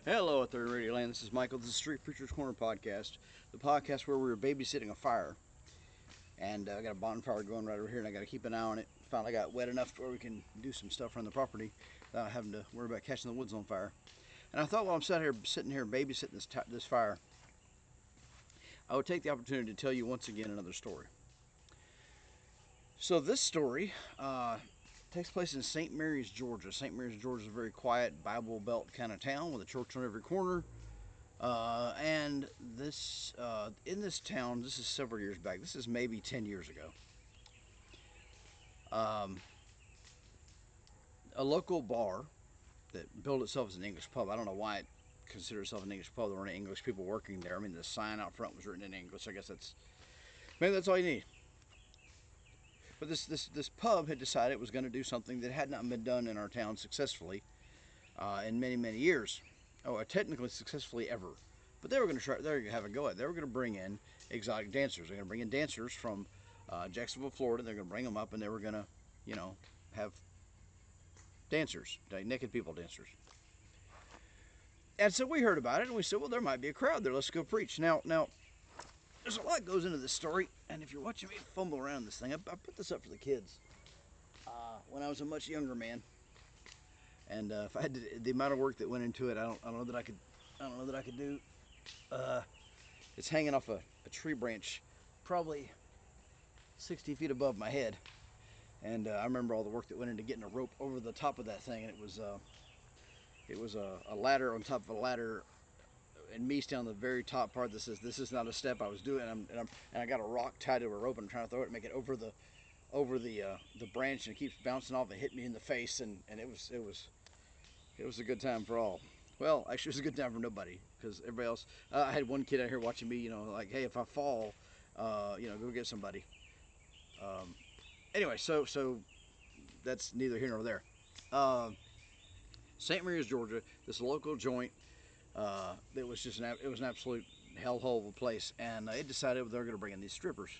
Hello, out there in Radio Land. This is Michael. This is Street Preacher's Corner podcast, the podcast where we were babysitting a fire. And I got a bonfire going right over here, and I got to keep an eye on it. Finally got wet enough where we can do some stuff around the property without having to worry about catching the woods on fire. And I thought while I'm sitting here babysitting this fire, I would take the opportunity to tell you once again another story. So this story takes place in St. Mary's, Georgia. St. Mary's, Georgia is a very quiet Bible Belt kind of town with a church on every corner. And this in this town, this is several years back. This is maybe 10 years ago. Um, a local bar that billed itself as an English pub. I don't know why it considered itself an English pub. There weren't any English people working there. I mean, the sign out front was written in English. I guess maybe that's all you need. But this pub had decided it was going to do something that had not been done in our town successfully in many years. Oh, technically successfully ever. But they were going to try. They were going to have a go at it. They were going to bring in exotic dancers. They're going to bring in dancers from Jacksonville, Florida. They're going to bring them up, and they were going to, have dancers, like naked people dancers. And so we heard about it, and we said, well, there might be a crowd there. Let's go preach. Now, there's a lot goes into this story, and if you're watching me fumble around this thing, I put this up for the kids when I was a much younger man, and if I had the amount of work that went into it, I don't know that I could do. It's hanging off a tree branch, probably 60 feet above my head, and I remember all the work that went into getting a rope over the top of that thing, and it was a ladder on top of a ladder, and me standing on the very top part that says this is not a step I was doing, and I got a rock tied to a rope, and I'm trying to throw it and make it over the branch, and it keeps bouncing off and hit me in the face, and it was a good time for all. Well, actually, it was a good time for nobody, because everybody else. I had one kid out here watching me, like, hey, if I fall, go get somebody. Anyway, so that's neither here nor there. St. Mary's, Georgia, this local joint. It was an absolute hellhole of a place, and it decided they were going to bring in these strippers.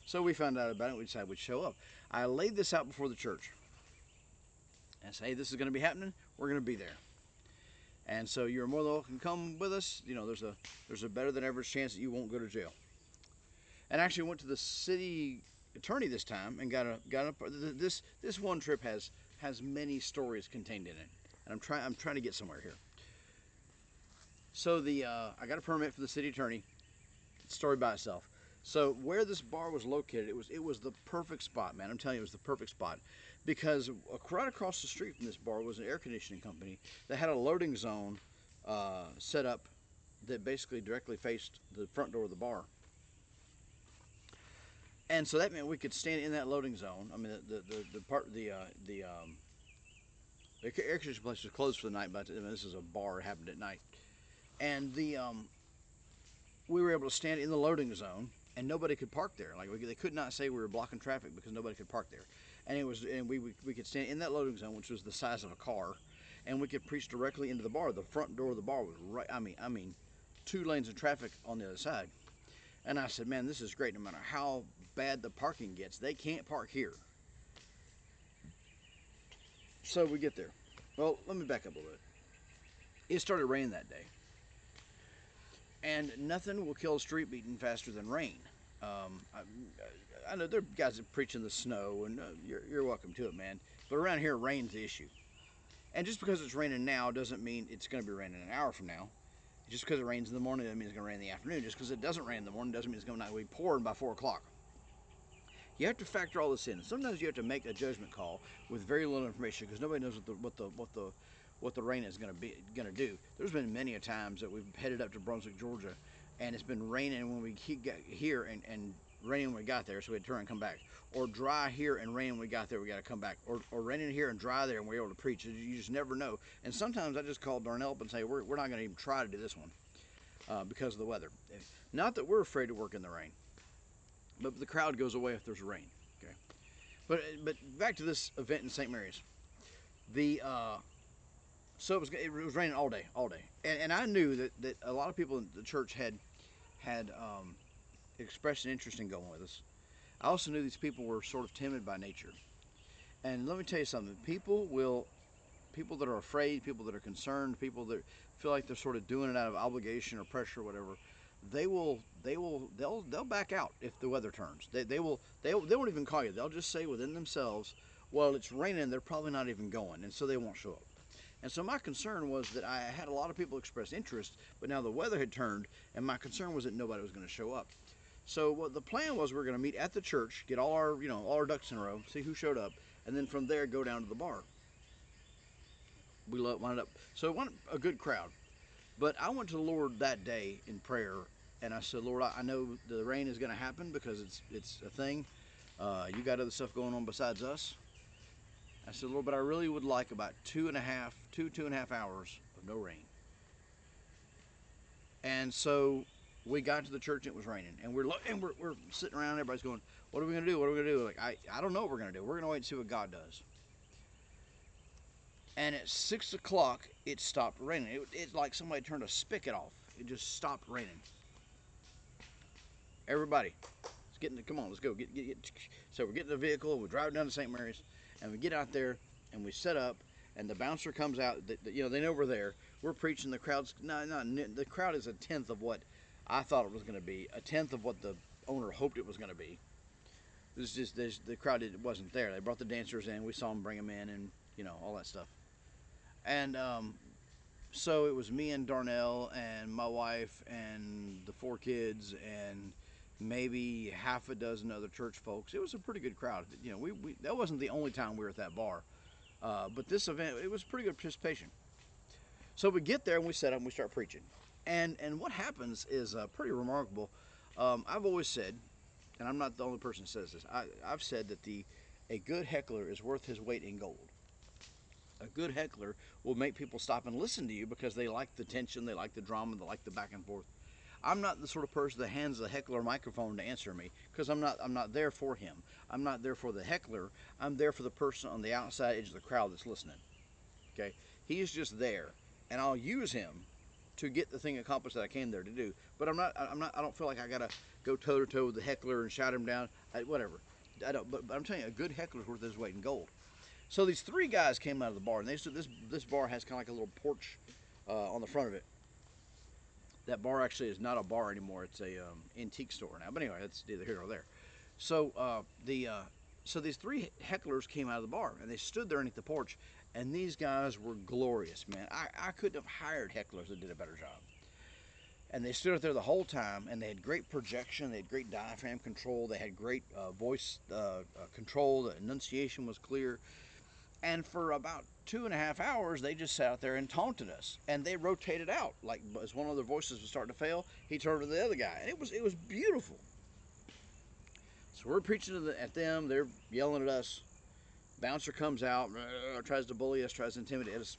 So we found out about it. We decided we'd show up. I laid this out before the church, and said, hey, this is going to be happening. We're going to be there. And so you're more than welcome to come with us. There's a better than average chance that you won't go to jail. And actually went to the city attorney this time and got a. This one trip has many stories contained in it, and I'm trying to get somewhere here. So I got a permit from the city attorney. Story by itself. So where this bar was located, it was the perfect spot, man. I'm telling you, it was the perfect spot, because right across the street from this bar was an air conditioning company that had a loading zone set up that basically directly faced the front door of the bar. And so that meant we could stand in that loading zone. I mean, the air conditioning place was closed for the night, but this is a bar. It happened at night, and we were able to stand in the loading zone, and nobody could park there. Like, they could not say we were blocking traffic because nobody could park there. And we could stand in that loading zone, which was the size of a car, and we could preach directly into the bar. The front door of the bar was right. I mean, 2 lanes of traffic on the other side. And I said, man, this is great. No matter how bad the parking gets, they can't park here. So we get there. Well, let me back up a little bit. It started raining that day. And nothing will kill a street beating faster than rain. I know there are guys that preach in the snow, and you're welcome to it, man. But around here, rain's the issue. And just because it's raining now doesn't mean it's going to be raining an hour from now. Just because it rains in the morning doesn't mean it's going to rain in the afternoon. Just because it doesn't rain in the morning doesn't mean it's going to be pouring by 4 o'clock. You have to factor all this in. Sometimes you have to make a judgment call with very little information, because nobody knows what the rain is going to do. There's been many a times that we've headed up to Brunswick, Georgia, and it's been raining when we got here and raining when we got there, so we had to turn and come back. Or dry here and rain when we got there, we got to come back. Or raining here and dry there, and we're able to preach. You just never know. And sometimes I just call Darnell up and say, we're not going to even try to do this one because of the weather. Not that we're afraid to work in the rain, but the crowd goes away if there's rain. Okay, but back to this event in St. Mary's. So it was raining all day, and I knew that a lot of people in the church had expressed an interest in going with us. I also knew these people were sort of timid by nature, and let me tell you something: people will people that are afraid, people that are concerned, people that feel like they're sort of doing it out of obligation or pressure or whatever, they'll back out if the weather turns. They won't even call you. They'll just say within themselves, well, it's raining, they're probably not even going, and so they won't show up. And so my concern was that I had a lot of people express interest, but now the weather had turned, and my concern was that nobody was going to show up. So what the plan was, we were going to meet at the church, get all our ducks in a row, see who showed up, and then from there go down to the bar. We wound up, so it wasn't a good crowd. But I went to the Lord that day in prayer, and I said, Lord, I know the rain is going to happen because it's a thing. You got other stuff going on besides us. I said, Lord, but I really would like about two and a half hours of no rain. And so we got to the church and it was raining, and we're sitting around. Everybody's going, "What are we gonna do? What are we gonna do?" Like I don't know what we're gonna do. We're gonna wait and see what God does. And at 6 o'clock, it stopped raining. It's like somebody turned a spigot off. It just stopped raining. Everybody, come on, let's go. Get. So we're getting in the vehicle. We're driving down to St. Mary's, and we get out there, and we set up, and the bouncer comes out. They know we're there. We're preaching. The crowd's the crowd is a tenth of what I thought it was going to be. A tenth of what the owner hoped it was going to be. It was just the crowd wasn't there. They brought the dancers in. We saw them bring them in, and all that stuff. And so it was me and Darnell and my wife and the 4 kids and maybe half a dozen other church folks. It was a pretty good crowd. We that wasn't the only time we were at that bar, but this event, it was pretty good participation. So we get there and we set up and we start preaching, and what happens is pretty remarkable. I've always said, and I'm not the only person who says this. I've said that a good heckler is worth his weight in gold. A good heckler will make people stop and listen to you because they like the tension, they like the drama, they like the back and forth. I'm not the sort of person that hands the heckler a microphone to answer me, because I'm not there for him. I'm not there for the heckler. I'm there for the person on the outside edge of the crowd that's listening. Okay, he's just there, and I'll use him to get the thing accomplished that I came there to do. But I don't feel like I gotta go toe to toe with the heckler and shout him down. Whatever. I don't. But I'm telling you, a good heckler's worth his weight in gold. So these 3 guys came out of the bar, and they said this bar has kind of like a little porch on the front of it. That bar actually is not a bar anymore; it's a antique store now. But anyway, that's neither here nor there. So so these 3 hecklers came out of the bar, and they stood there underneath the porch, and these guys were glorious, man. I couldn't have hired hecklers that did a better job. And they stood up there the whole time, and they had great projection, they had great diaphragm control, they had great voice control, the enunciation was clear. And for about 2.5 hours, they just sat out there and taunted us. And they rotated out. Like, as one of their voices was starting to fail, he turned to the other guy. And it was beautiful. So we're preaching at them. They're yelling at us. Bouncer comes out, tries to bully us, tries to intimidate us.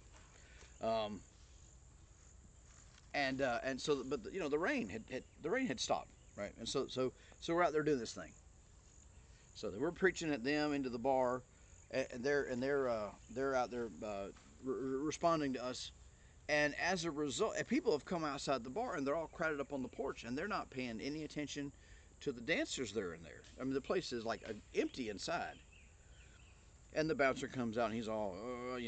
And so, but the rain had stopped, right? And so we're out there doing this thing. So we're preaching at them into the bar, and they're out there responding to us. And as a result, people have come outside the bar and they're all crowded up on the porch, and they're not paying any attention to the dancers that are in there. I mean, the place is like empty inside. And the bouncer comes out and he's all,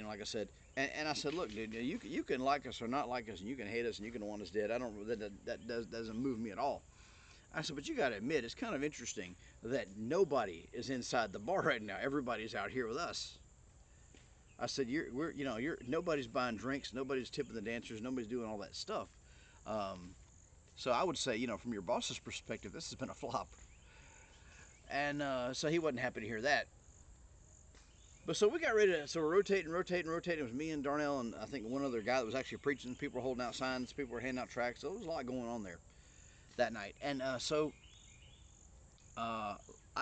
like I said. And I said, look, dude, you can like us or not like us, and you can hate us and you can want us dead. That doesn't move me at all. I said, but you got to admit, it's kind of interesting that nobody is inside the bar right now. Everybody's out here with us. I said, nobody's buying drinks, nobody's tipping the dancers, nobody's doing all that stuff. So I would say, from your boss's perspective, this has been a flop. And so he wasn't happy to hear that. But so we got ready to, so we're rotating. It was me and Darnell and I think one other guy that was actually preaching. People were holding out signs, people were handing out tracts. So there was a lot going on there that night. And I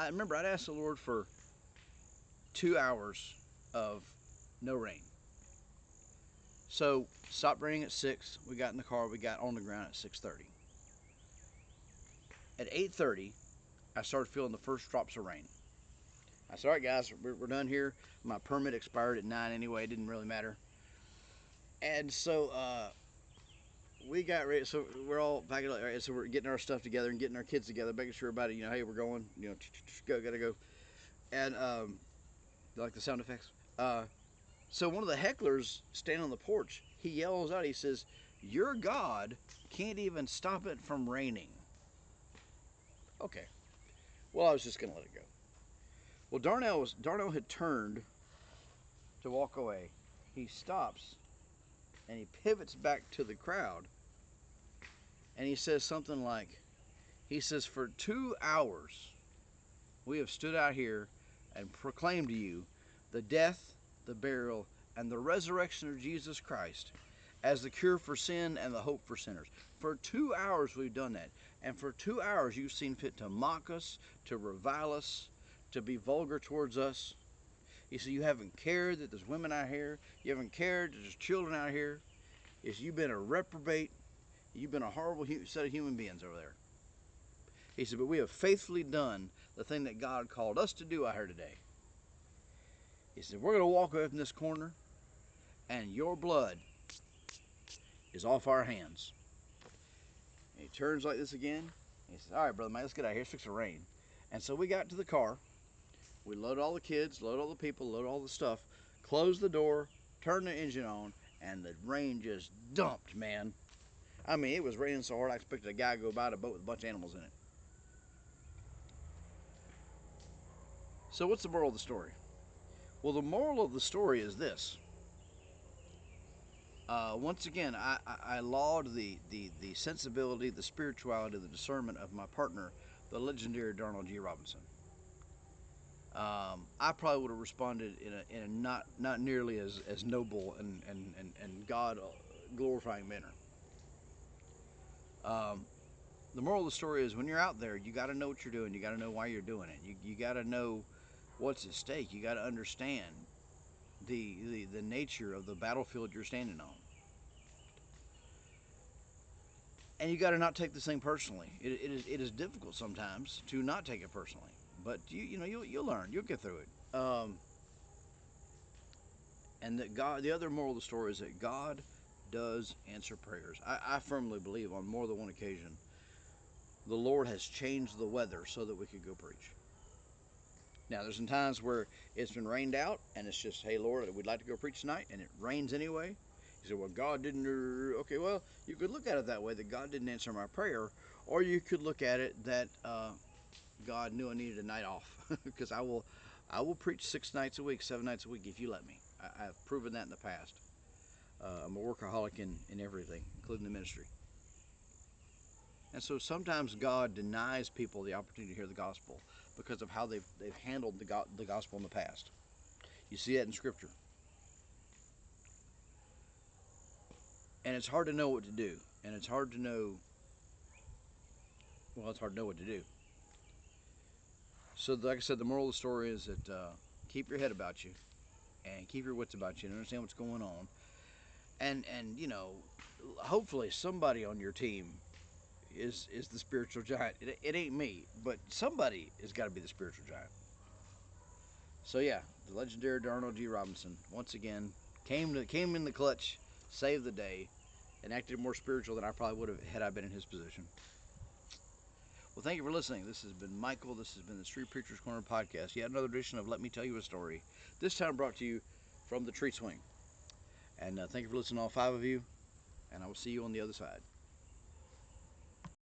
remember I'd asked the Lord for 2 hours of no rain. So stopped raining at 6. We got in the car. We got on the ground at 6:30. At 8:30, I started feeling the first drops of rain. I said, all right, guys, we're done here. My permit expired at 9 anyway. It didn't really matter. And so we got ready. So we're all back. All right, so we're getting our stuff together and getting our kids together, making sure everybody, hey, we're going. Gotta go. And like the sound effects. So one of the hecklers standing on the porch, he yells out, he says, "Your God can't even stop it from raining." Okay. Well, I was just gonna let it go. Well, Darnell had turned to walk away. He stops and he pivots back to the crowd and he says something like, he says, "For 2 hours we have stood out here and proclaimed to you the death, the burial, and the resurrection of Jesus Christ as the cure for sin and the hope for sinners. For 2 hours we've done that. And for 2 hours you've seen fit to mock us, to revile us, to be vulgar towards us. You see, you haven't cared that there's women out here. You haven't cared that there's children out here. You've been a reprobate. You've been a horrible set of human beings over there." He said, "But we have faithfully done the thing that God called us to do out here today." He said, "We're going to walk away from this corner, and your blood is off our hands." And he turns like this again. He says, "All right, brother, man, let's get out of here. It's fixing to rain." And so we got to the car. We loaded all the kids, loaded all the people, loaded all the stuff, closed the door, turned the engine on, and the rain just dumped, man. I mean, it was raining so hard I expected a guy to go by a boat with a bunch of animals in it. So what's the moral of the story? Well, the moral of the story is this. Once again, I laud the sensibility, the spirituality, the discernment of my partner, the legendary Darnell G. Robinson. I probably would have responded in a not nearly as noble and God glorifying manner. The moral of the story is when you're out there, you got to know what you're doing. You got to know why you're doing it. You got to know what's at stake. You got to understand the nature of the battlefield you're standing on. And you got to not take this thing personally. It is difficult sometimes to not take it personally, but you'll learn. You'll get through it. And that God, the other moral of the story is that God does answer prayers. I firmly believe on more than one occasion, the Lord has changed the weather so that we could go preach. Now, there's some times where it's been rained out, and it's just, "Hey, Lord, we'd like to go preach tonight," and it rains anyway. You say, "Well, God didn't." Okay, well, you could look at it that way, that God didn't answer my prayer, or you could look at it that God knew I needed a night off, because I will preach 6 nights a week, 7 nights a week if you let me. I've proven that in the past. I'm a workaholic in everything, including the ministry. And so sometimes God denies people the opportunity to hear the gospel because of how they've handled the gospel in the past. You see that in Scripture. And it's hard to know what to do. And it's hard to know, well, it's hard to know what to do. So like I said, the moral of the story is that keep your head about you and keep your wits about you and understand what's going on. And hopefully somebody on your team is the spiritual giant. It ain't me, but somebody has got to be the spiritual giant. So yeah, the legendary Darnell G. Robinson once again came in the clutch, saved the day, and acted more spiritual than I probably would have had I been in his position. Well, thank you for listening. This has been Michael. This has been the Street Preacher's Corner podcast. Yet another edition of Let Me Tell You a Story. This time brought to you from the tree swing. And thank you for listening, all 5 of you. And I will see you on the other side.